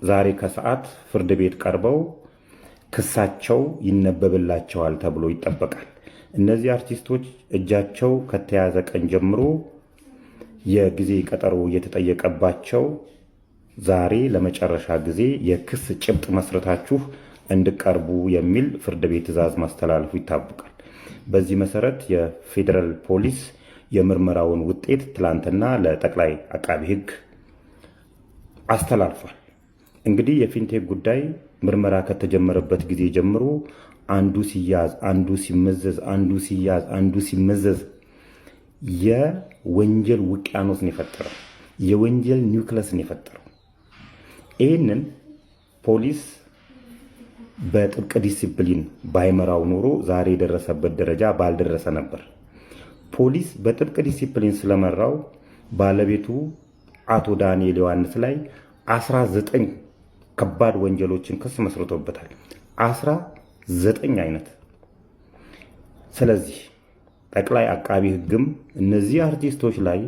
ዛሬ ከሰዓት ፍርድ ቤት ቀርበው ክሳቸው ይነበብላቸዋል ተብሎ ይጠበቃል። እነዚህ አርቲስቶች እጃቸው ከተያዘ ቀን ጀምሮ የጊዜ ቀጠሮ እየተጠየቀባቸው ዛሬ ለመጨረሻ ጊዜ የክስ ጭብጥ መስረታችሁ እንድቀርቡ የሚል ፍርድ ቤት ትዕዛዝ ማስተላለፉ ይታወቃል። በዚህ መሰረት የፌዴራል ፖሊስ የምርመራውን ውጤት ትላንትና ለጠቅላይ አቃቢ ሕግ አስተላልፏል። እንግዲህ የፊንቴክ ጉዳይ ምርመራ ከተጀመረበት ጊዜ ጀምሮ አንዱ ሲያዝ፣ አንዱ ሲመዘዝ፣ አንዱ ሲያዝ፣ አንዱ ሲመዘዝ የወንጀል ውቅያኖስን የፈጠረው የወንጀል ኒውክለስን የፈጠረው ይህንን ፖሊስ በጥብቅ ዲሲፕሊን ባይመራው ኖሮ ዛሬ የደረሰበት ደረጃ ባልደረሰ ነበር። ፖሊስ በጥብቅ ዲሲፕሊን ስለመራው ባለቤቱ አቶ ዳንኤል ዮሐንስ ላይ 19 ከባድ ወንጀሎችን ክስ መስርቶበታል። 19 አይነት። ስለዚህ ጠቅላይ አቃቢ ሕግም እነዚህ አርቲስቶች ላይ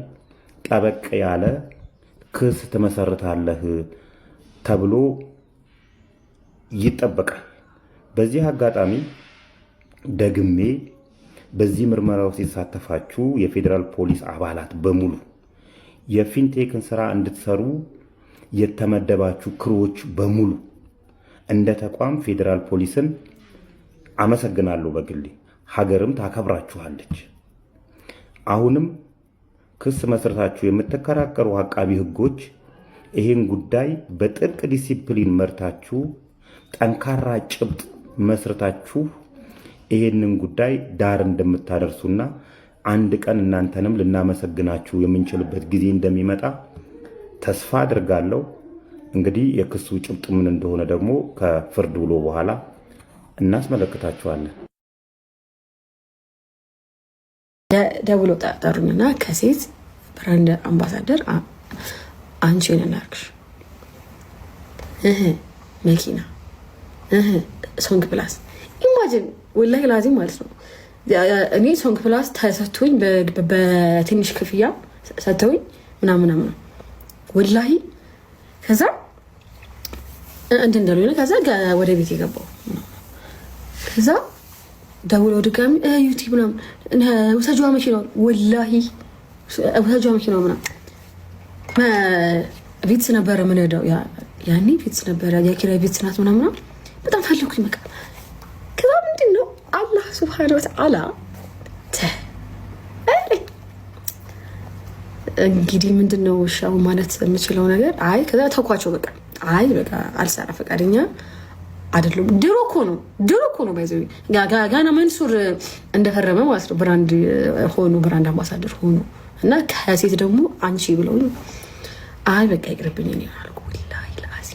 ጠበቅ ያለ ክስ ትመሰርታለህ ተብሎ ይጠበቃል። በዚህ አጋጣሚ ደግሜ በዚህ ምርመራ ውስጥ የተሳተፋችሁ የፌዴራል ፖሊስ አባላት በሙሉ የፊንቴክን ስራ እንድትሰሩ የተመደባችሁ ክሮች በሙሉ እንደ ተቋም ፌዴራል ፖሊስን አመሰግናለሁ። በግሌ ሀገርም ታከብራችኋለች። አሁንም ክስ መስርታችሁ የምትከራከሩ አቃቢ ሕጎች ይህን ጉዳይ በጥብቅ ዲሲፕሊን መርታችሁ ጠንካራ ጭብጥ መስርታችሁ ይህንን ጉዳይ ዳር እንደምታደርሱና አንድ ቀን እናንተንም ልናመሰግናችሁ የምንችልበት ጊዜ እንደሚመጣ ተስፋ አድርጋለሁ። እንግዲህ የክሱ ጭብጥ ምን እንደሆነ ደግሞ ከፍርድ ውሎ በኋላ እናስመለክታችኋለን። ደውሎ ጠሩኝና ከሴት ብራንድ አምባሳደር አንቺ ነናርክሽ መኪና ሶንግ ፕላስ ኢማጂን ወላሂ ላዚም ማለት ነው። እኔ ሶንግ ፕላስ ተሰጥቶኝ በትንሽ ክፍያ ሰጥተውኝ ምናምን ወላሂ ከዛ እንደሆነ ከዛ ወደ ቤት የገባው ከዛ ደውለው ድጋሚ ዩቲዩብ ምናምን ውሰጂዋ መኪናው ወላሂ ውሰጂዋ መኪናው ምናምን ቤትስ ነበረ ምንሄደው ያኔ ቤትስ ነበረ የኪራይ ቤትስ ናት ምናምን በጣም ፈለኩኝ። በቃ ከዛ ምንድን ነው አላህ ሱብሃነሁ ወተዓላ እንግዲህ ምንድን ነው ሻው ማለት የምችለው ነገር አይ ከዛ ተኳቸው በቃ አይ በቃ አልሰራ ፈቃደኛ አይደለም። ድሮ እኮ ነው ባይዘው ጋና መንሱር እንደፈረመ ማለት ነው ብራንድ ብራንድ አምባሳደር ሆኖ እና ከሴት ደግሞ አንቺ ብለው አይ በቃ ይቅርብኝ ነው ያልኩ። ወላሂ ለአዚ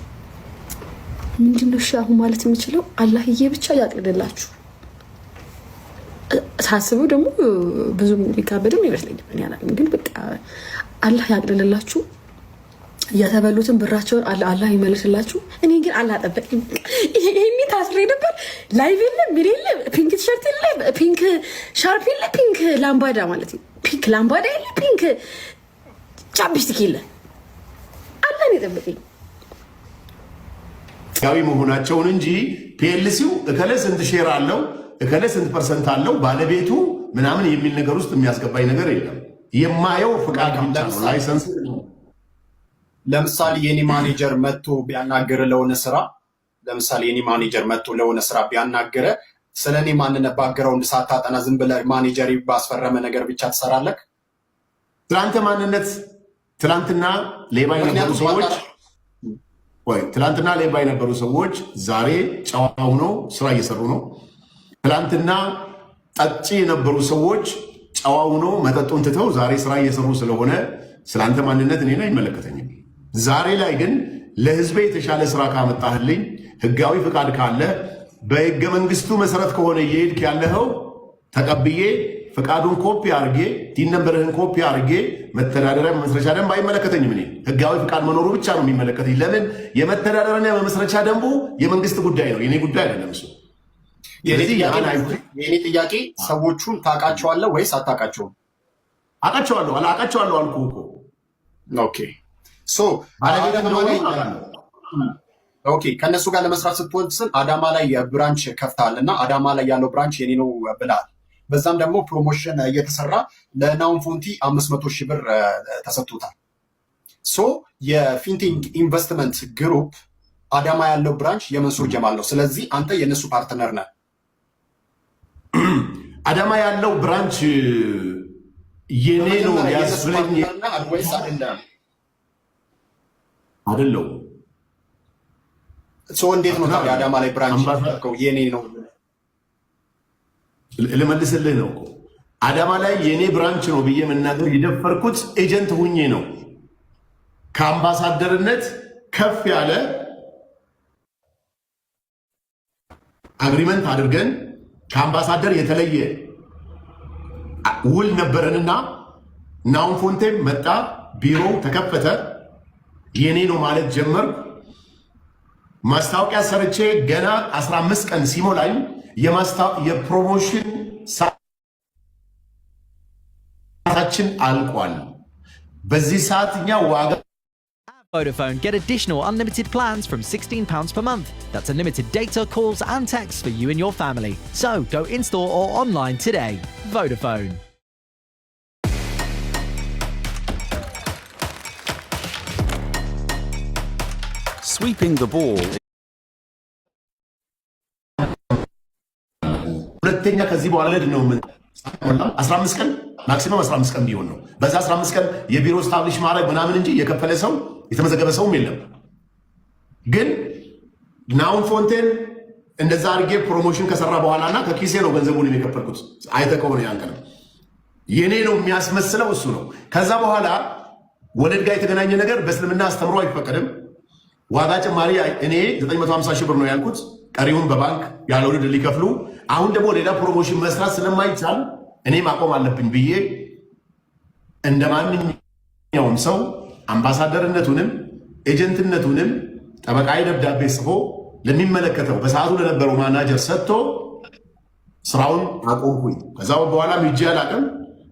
ምንድነው ሻው ማለት የምችለው አላህዬ ብቻ ያቅልላችሁ። ሳስበው ደግሞ ብዙ ሊካበድም ይመስለኛል እኔ አላውቅም፣ ግን በቃ አላህ ያቅልላችሁ። የተበሉትን ብራቸውን አላህ ይመልስላችሁ። እኔ ግን አላጠበቅም። ይሄኔ ታስሬ ነበር። ላይቭ የለ ምን የለ ፒንክ ቲሸርት የለ ፒንክ ሻርፕ የለ ፒንክ ላምባዳ ማለት ነው ፒንክ ላምባዳ የለ ፒንክ ቻፕስቲክ የለ። አላህ የጠበቀኝ ያዊ መሆናቸውን እንጂ ፒኤልሲው እከለ ስንት ሼር አለው እከለ ስንት ፐርሰንት አለው ባለቤቱ ምናምን የሚል ነገር ውስጥ የሚያስገባኝ ነገር የለም። የማየው ፍቃድ ብቻ ነው፣ ላይሰንስ። ለምሳሌ የኔ ማኔጀር መጥቶ ቢያናገረ ለሆነ ስራ ቢያናገረ ስለኔ ማንነት ባግራውንድ ሳታጠና ዝም ብለህ ማኔጀር ባስፈረመ ነገር ብቻ ትሰራለህ። ትላንት ማንነት ትላንትና ሌባ የነበሩ ሰዎች ዛሬ ጨዋ ሆነው ስራ እየሰሩ ነው። ትላንትና ጠጪ የነበሩ ሰዎች ጨዋ ሆነው መጠጡን ትተው ዛሬ ስራ እየሰሩ ስለሆነ ስላንተ ማንነት እኔን አይመለከተኝም። ዛሬ ላይ ግን ለህዝቤ የተሻለ ስራ ካመጣህልኝ ህጋዊ ፍቃድ ካለ በህገ መንግስቱ መሰረት ከሆነ እየሄድክ ያለኸው ተቀብዬ ፍቃዱን ኮፒ አርጌ ቲነምበርህን ኮፒ አርጌ መተዳደሪያ መመስረቻ ደንብ አይመለከተኝም። እኔ ህጋዊ ፍቃድ መኖሩ ብቻ ነው የሚመለከተኝ። ለምን? የመተዳደሪያ መመስረቻ ደንቡ የመንግስት ጉዳይ ነው፣ የኔ ጉዳይ አይደለም እሱ። የኔ ጥያቄ ሰዎቹን ታውቃቸዋለህ ወይስ አታውቃቸውም? አውቃቸዋለሁ አልኩህ እኮ። ኦኬ ኦኬ ከነሱ ጋር ለመስራት ስትወስን አዳማ ላይ ብራንች ከፍተሃል እና አዳማ ላይ ያለው ብራንች የኔ ነው ብለሃል። በዛም ደግሞ ፕሮሞሽን እየተሰራ ለናውን ፎንቲ 500 ሺህ ብር ተሰጥቶታል። ሶ የፊንቴክ ኢንቨስትመንት ግሩፕ አዳማ ያለው ብራንች የመንሱር ጀማል ነው። ስለዚህ አንተ የነሱ ፓርትነር ነህ። አዳማ ያለው ብራንች የኔ ነው ያስብለኝ አይደለም። እንዴት ነው ታዲያ አዳማ ላይ ብራንች የኔ ነው? ልመልስልህ ነው። አዳማ ላይ የኔ ብራንች ነው ብዬ መናገር የደፈርኩት ኤጀንት ሁኜ ነው። ከአምባሳደርነት ከፍ ያለ አግሪመንት አድርገን ከአምባሳደር የተለየ ውል ነበረንና ናውን ፎንቴም መጣ፣ ቢሮው ተከፈተ፣ የኔ ነው ማለት ጀመርኩ። ማስታወቂያ ሰርቼ ገና 15 ቀን ሲሞላኝ የፕሮሞሽን ሰዓታችን አልቋል። በዚህ ሰዓት እኛ ዋጋ Vodafone, get additional unlimited plans from £16 per month. That's unlimited data, calls and texts for you and your family. So go in-store or online today. Vodafone. Sweeping the ball. ሁለተኛ ከዚህ በኋላ ለድ ነው 15 ቀን ማክሲመም 15 ቀን ቢሆን ነው። በዛ 15 ቀን የቢሮ ስታብሊሽ ማድረግ ምናምን እንጂ የከፈለ ሰው የተመዘገበ ሰውም የለም። ግን ናውን ፎንቴን እንደዛ አድርጌ ፕሮሞሽን ከሰራ በኋላና ከኪሴ ነው ገንዘቡን የከፈልኩት። አይተከው ነው ያንቀን የኔ ነው የሚያስመስለው እሱ ነው። ከዛ በኋላ ወለድ ጋር የተገናኘ ነገር በእስልምና አስተምሮ አይፈቀድም። ዋጋ ጭማሪ እኔ 950 ሺህ ብር ነው ያልኩት፣ ቀሪውን በባንክ ያለ ወለድ ሊከፍሉ። አሁን ደግሞ ሌላ ፕሮሞሽን መስራት ስለማይቻል እኔ ማቆም አለብኝ ብዬ እንደማንኛውም ሰው አምባሳደርነቱንም ኤጀንትነቱንም ጠበቃዊ ደብዳቤ ጽፎ ለሚመለከተው በሰዓቱ ለነበረው ማናጀር ሰጥቶ ስራውን አቆምኩኝ። ከዛ በኋላ ሂጄ አላቅም።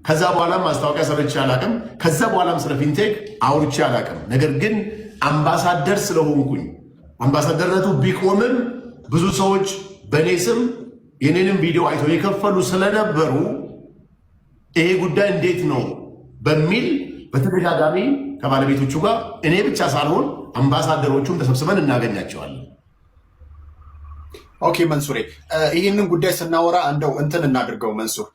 ከዛ በኋላ ማስታወቂያ ሰርቼ አላቅም። ከዛ በኋላም ስለ ፊንቴክ አውርቼ አላቅም። ነገር ግን አምባሳደር ስለሆንኩኝ አምባሳደርነቱ ቢቆምም ብዙ ሰዎች በእኔ ስም የኔንም ቪዲዮ አይተው የከፈሉ ስለነበሩ ይሄ ጉዳይ እንዴት ነው በሚል በተደጋጋሚ ከባለቤቶቹ ጋር እኔ ብቻ ሳልሆን አምባሳደሮቹም ተሰብስበን እናገኛቸዋለን። ኦኬ መንሱሬ፣ ይህንን ጉዳይ ስናወራ እንደው እንትን እናድርገው መንሱር፣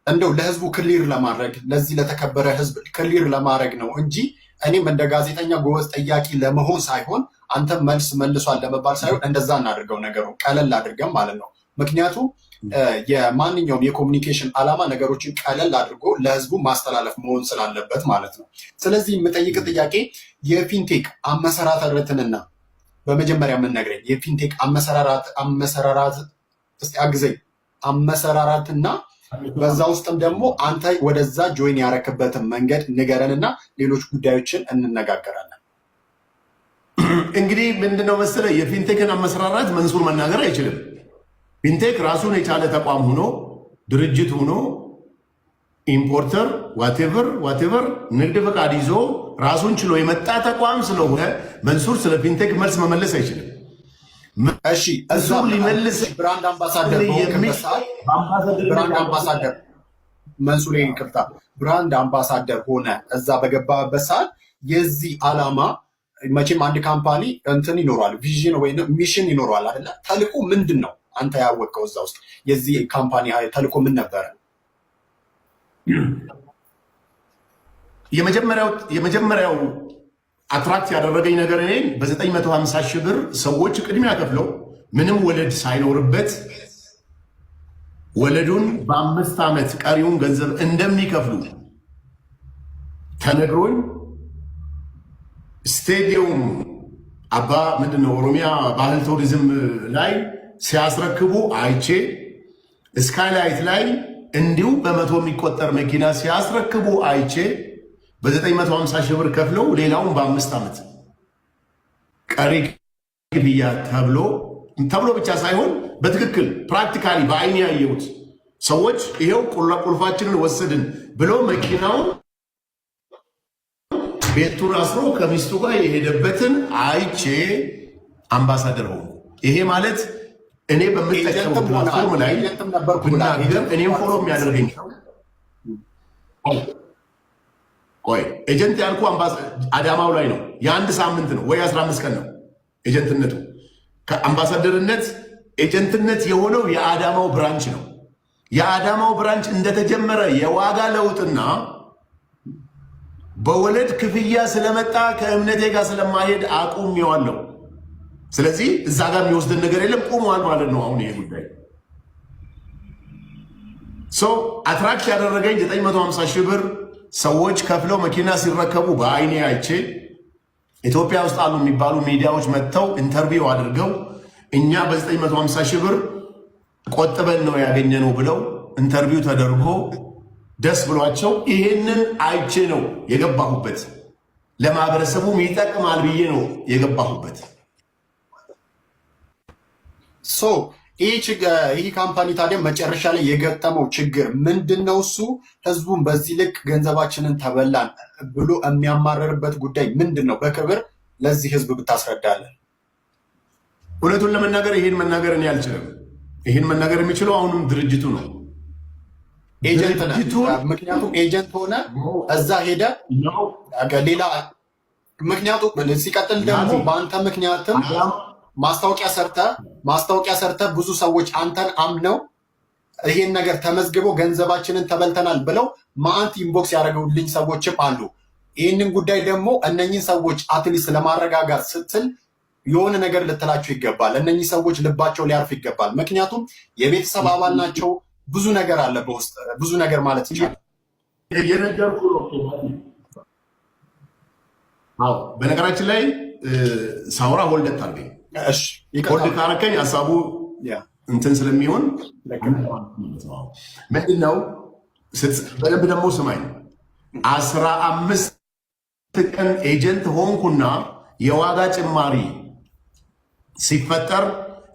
እንደው ለህዝቡ ክሊር ለማድረግ ለዚህ ለተከበረ ህዝብ ክሊር ለማድረግ ነው እንጂ እኔም እንደ ጋዜጠኛ ጎበዝ ጠያቂ ለመሆን ሳይሆን አንተም መልስ መልሷል ለመባል ሳይሆን እንደዛ እናድርገው፣ ነገሩ ቀለል አድርገን ማለት ነው። ምክንያቱም የማንኛውም የኮሚኒኬሽን ዓላማ ነገሮችን ቀለል አድርጎ ለህዝቡ ማስተላለፍ መሆን ስላለበት ማለት ነው። ስለዚህ የምጠይቅ ጥያቄ የፊንቴክ አመሰራረትንና በመጀመሪያ የምንነግረኝ የፊንቴክ አመሰራራት እስቲ አግዘኝ፣ አመሰራራትና በዛ ውስጥም ደግሞ አንተ ወደዛ ጆይን ያረክበትን መንገድ ንገረንና ሌሎች ጉዳዮችን እንነጋገራለን። እንግዲህ ምንድነው መሰለህ የፊንቴክን አመሰራራት መንሱር መናገር አይችልም። ፊንቴክ ራሱን የቻለ ተቋም ሆኖ ድርጅት ሆኖ ኢምፖርተር ዋቴቨር ንግድ ፈቃድ ይዞ ራሱን ችሎ የመጣ ተቋም ስለሆነ መንሱር ስለ ፊንቴክ መልስ መመለስ አይችልም። እሺ እሱ ሊመልስ ብራንድ አምባሳደር መንሱር ይቅርታ፣ ብራንድ አምባሳደር ሆነ እዛ በገባበት ሰዓት የዚህ ዓላማ መቼም አንድ ካምፓኒ እንትን ይኖረዋል፣ ቪዥን ወይም ሚሽን ይኖረዋል አይደለ? ተልዕኮ ምንድን ነው? አንተ ያወቀው እዛ ውስጥ የዚህ ካምፓኒ ተልዕኮ ምን ነበረ? የመጀመሪያው አትራክት ያደረገኝ ነገር እኔ በ950 ሺህ ብር ሰዎች ቅድሚያ ከፍለው ምንም ወለድ ሳይኖርበት ወለዱን በ5 ዓመት ቀሪውን ገንዘብ እንደሚከፍሉ ተነግሮኝ ስቴዲየም አባ ምንድነው ኦሮሚያ ባህል ቱሪዝም ላይ ሲያስረክቡ አይቼ ስካይላይት ላይ እንዲሁ በመቶ የሚቆጠር መኪና ሲያስረክቡ አይቼ በ950 ሺህ ብር ከፍለው ሌላውን በ5 ዓመት ቀሪ ክፍያ ተብሎ ብቻ ሳይሆን በትክክል ፕራክቲካሊ በአይኔ ያየሁት ሰዎች ይሄው ቁልፋችንን ወሰድን ብሎ መኪናውን ቤቱን አስሮ ከሚስቱ ጋር የሄደበትን አይቼ አምባሳደር ሆኑ። ይሄ ማለት እኔ በምጠቀመው ፕላትፎርም ላይ ብናገር እኔም ፎሎ የሚያደርገኝ ቆይ ኤጀንት ያልኩ አዳማው ላይ ነው። የአንድ ሳምንት ነው ወይ 15 ቀን ነው ኤጀንትነቱ። ከአምባሳደርነት ኤጀንትነት የሆነው የአዳማው ብራንች ነው። የአዳማው ብራንች እንደተጀመረ የዋጋ ለውጥና በወለድ ክፍያ ስለመጣ ከእምነቴ ጋር ስለማሄድ አቁሜዋለሁ። ስለዚህ እዛ ጋር የሚወስደን ነገር የለም፣ ቁሟል ማለት ነው። አሁን ይሄ ጉዳይ አትራክት ያደረገኝ 950 ሺህ ብር ሰዎች ከፍለው መኪና ሲረከቡ በአይኔ አይቼ ኢትዮጵያ ውስጥ አሉ የሚባሉ ሚዲያዎች መጥተው ኢንተርቪው አድርገው እኛ በ950 ሺህ ብር ቆጥበን ነው ያገኘነው ብለው ኢንተርቪው ተደርጎ ደስ ብሏቸው ይሄንን አይቼ ነው የገባሁበት። ለማህበረሰቡም ይጠቅማል ብዬ ነው የገባሁበት። ይህ ካምፓኒ ታዲያ መጨረሻ ላይ የገጠመው ችግር ምንድን ነው? እሱ ህዝቡን በዚህ ልክ ገንዘባችንን ተበላን ብሎ የሚያማረርበት ጉዳይ ምንድን ነው? በክብር ለዚህ ህዝብ ብታስረዳለን። እውነቱን ለመናገር ይህን መናገር እኔ አልችልም። ይህን መናገር የሚችለው አሁንም ድርጅቱ ነው። ምክንያቱም ኤጀንት ሆነ እዛ ሄደ ሌላ ምክንያቱም ሲቀጥል ደግሞ በአንተ ምክንያትም ማስታወቂያ ሰርተ ብዙ ሰዎች አንተን አምነው ይሄን ነገር ተመዝግበው ገንዘባችንን ተበልተናል ብለው ማአንት ኢንቦክስ ያደረጉልኝ ሰዎችም አሉ። ይህንን ጉዳይ ደግሞ እነኚህ ሰዎች አትሊስት ለማረጋጋት ስትል የሆነ ነገር ልትላቸው ይገባል። እነኚህ ሰዎች ልባቸው ሊያርፍ ይገባል። ምክንያቱም የቤተሰብ አባል ናቸው። ብዙ ነገር አለ በውስጥ ብዙ ነገር ማለት ይቻላል። በነገራችን ላይ ሳውራ ሆልደት አድርገኝ ሆልድ ካረከኝ ሀሳቡ እንትን ስለሚሆን ምንድነው በደንብ ደግሞ ስማኝ። 15 ቀን ኤጀንት ሆንኩና የዋጋ ጭማሪ ሲፈጠር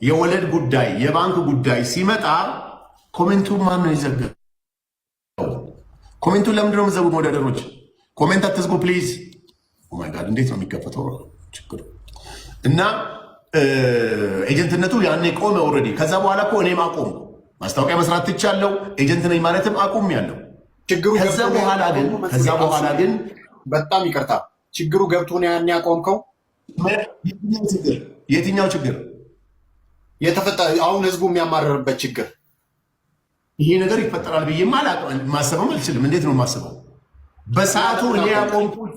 የወለድ ጉዳይ የባንክ ጉዳይ ሲመጣ ኮሜንቱን ማን ነው የዘጋው? ኮሜንቱን ለምንድን ነው የምትዘጉት? ወዳደሮች ኮሜንት አትዝጉ ፕሊዝ። ኦ ማይ ጋድ እንዴት ነው የሚከፈተው ችግሩ? እና ኤጀንትነቱ ያኔ ቆመ ኦልሬዲ። ከዛ በኋላ እኮ እኔም አቆምኩ። ማስታወቂያ መስራት ትቻለሁ። ኤጀንት ነኝ ማለትም አቁም ያለው ችግሩ። ከዛ በኋላ ግን በጣም ይቅርታ ችግሩ ገብቶ ነው ያኔ ያቆምከው? የትኛው ችግር የተፈጠረ? አሁን ህዝቡ የሚያማረርበት ችግር ይሄ ነገር ይፈጠራል ብዬ ማሰብም አልችልም። እንዴት ነው ማሰበው? በሰዓቱ እኔ ያቆምኩት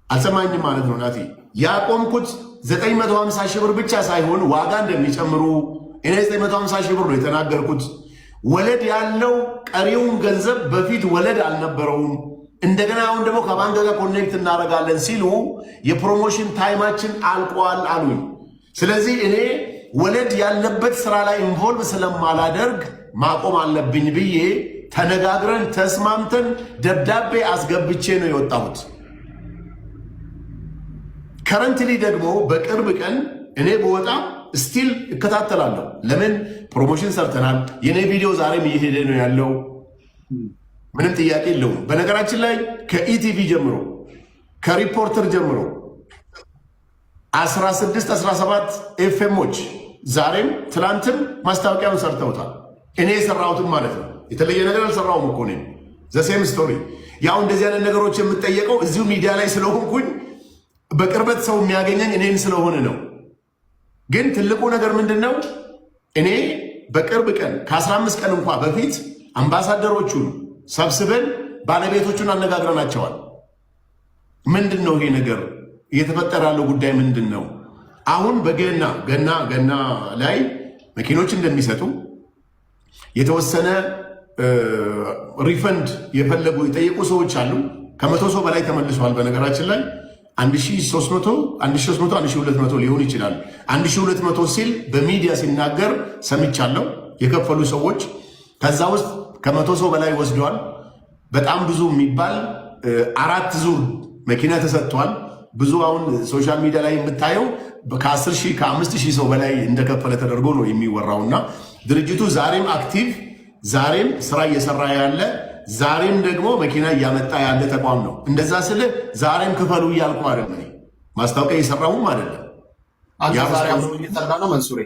አልሰማኝም ማለት ነው ናቲ። ያቆምኩት 950 ሺህ ብር ብቻ ሳይሆን ዋጋ እንደሚጨምሩ እኔ 950 ሺህ ብር ነው የተናገርኩት። ወለድ ያለው ቀሪውን ገንዘብ በፊት ወለድ አልነበረውም። እንደገና አሁን ደግሞ ከባንክ ጋር ኮኔክት እናደርጋለን ሲሉ የፕሮሞሽን ታይማችን አልቋል አሉኝ። ስለዚህ እኔ ወለድ ያለበት ስራ ላይ ኢንቮልቭ ስለማላደርግ ማቆም አለብኝ ብዬ ተነጋግረን ተስማምተን ደብዳቤ አስገብቼ ነው የወጣሁት። ከረንትሊ ደግሞ በቅርብ ቀን እኔ በወጣ ስቲል እከታተላለሁ። ለምን ፕሮሞሽን ሰርተናል። የኔ ቪዲዮ ዛሬም እየሄደ ነው ያለው። ምንም ጥያቄ የለውም። በነገራችን ላይ ከኢቲቪ ጀምሮ ከሪፖርተር ጀምሮ 16 17 ኤፍኤሞች ዛሬም ትላንትም ማስታወቂያውን ሰርተውታል። እኔ የሰራሁትም ማለት ነው። የተለየ ነገር አልሰራሁም እኮ እኔም ዘሴም ስቶሪ። ያው እንደዚህ አይነት ነገሮች የምጠየቀው እዚሁ ሚዲያ ላይ ስለሆንኩኝ በቅርበት ሰው የሚያገኘኝ እኔን ስለሆነ ነው። ግን ትልቁ ነገር ምንድን ነው? እኔ በቅርብ ቀን ከ15 ቀን እንኳ በፊት አምባሳደሮቹን ሰብስበን ባለቤቶቹን አነጋግረናቸዋል። ምንድን ነው ይሄ ነገር እየተፈጠረ ያለው ጉዳይ ምንድን ነው? አሁን ገና ላይ መኪኖች እንደሚሰጡ የተወሰነ ሪፈንድ የፈለጉ የጠየቁ ሰዎች አሉ። ከ100 ሰው በላይ ተመልሷል። በነገራችን ላይ 1300 1200 ሊሆን ይችላል። 1200 ሲል በሚዲያ ሲናገር ሰምቻለሁ። የከፈሉ ሰዎች ከዛ ውስጥ ከ100 ሰው በላይ ወስደዋል። በጣም ብዙ የሚባል 4 ዙር መኪና ተሰጥቷል። ብዙ አሁን ሶሻል ሚዲያ ላይ የምታየው ከ10 ሺህ ከ5,000 ሰው በላይ እንደከፈለ ተደርጎ ነው የሚወራውና ድርጅቱ ዛሬም አክቲቭ ዛሬም ስራ እየሰራ ያለ ዛሬም ደግሞ መኪና እያመጣ ያለ ተቋም ነው። እንደዛ ስለ ዛሬም ክፈሉ እያልኩ አይደለም። ማስታወቂያ እየሰራሁም አይደለም። አንተ ዛሬ አብሮ እየሰራ ነው መንሱሬ?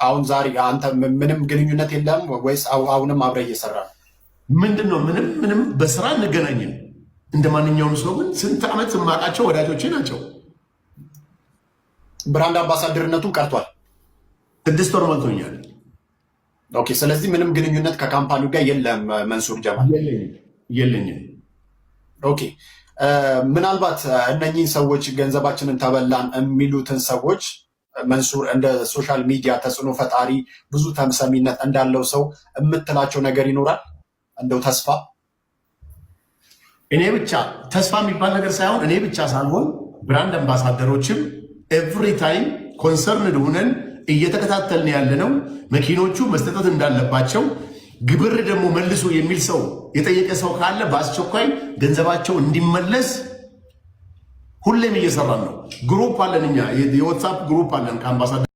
አሁን ዛሬ አንተ ምንም ግንኙነት የለም ወይስ አሁንም አብረህ እየሰራ ነው? ምንድን ነው? ምንም በስራ እንገናኝም እንደ ማንኛውም ሰው። ግን ስንት ዓመት የማውቃቸው ወዳጆቼ ናቸው። ብራንድ አምባሳደርነቱን ቀርቷል። 6 ወር ሞልቶኛል። ኦኬ። ስለዚህ ምንም ግንኙነት ከካምፓኒው ጋር የለም መንሱር ጀማል? የለኝም። ኦኬ። ምናልባት እነኚህ ሰዎች ገንዘባችንን ተበላን የሚሉትን ሰዎች መንሱር እንደ ሶሻል ሚዲያ ተጽዕኖ ፈጣሪ ብዙ ተሰሚነት እንዳለው ሰው የምትላቸው ነገር ይኖራል? እንደው ተስፋ እኔ ብቻ ተስፋ የሚባል ነገር ሳይሆን እኔ ብቻ ሳልሆን ብራንድ አምባሳደሮችም ኤቭሪ ታይም ኮንሰርንድ ሆነን እየተከታተልን ያለነው መኪኖቹ መስጠት እንዳለባቸው፣ ግብር ደግሞ መልሶ የሚል ሰው የጠየቀ ሰው ካለ በአስቸኳይ ገንዘባቸው እንዲመለስ ሁሌም እየሰራን ነው። ግሩፕ አለን፣ እኛ የዋትስአፕ ግሩፕ አለን ከአምባሳደር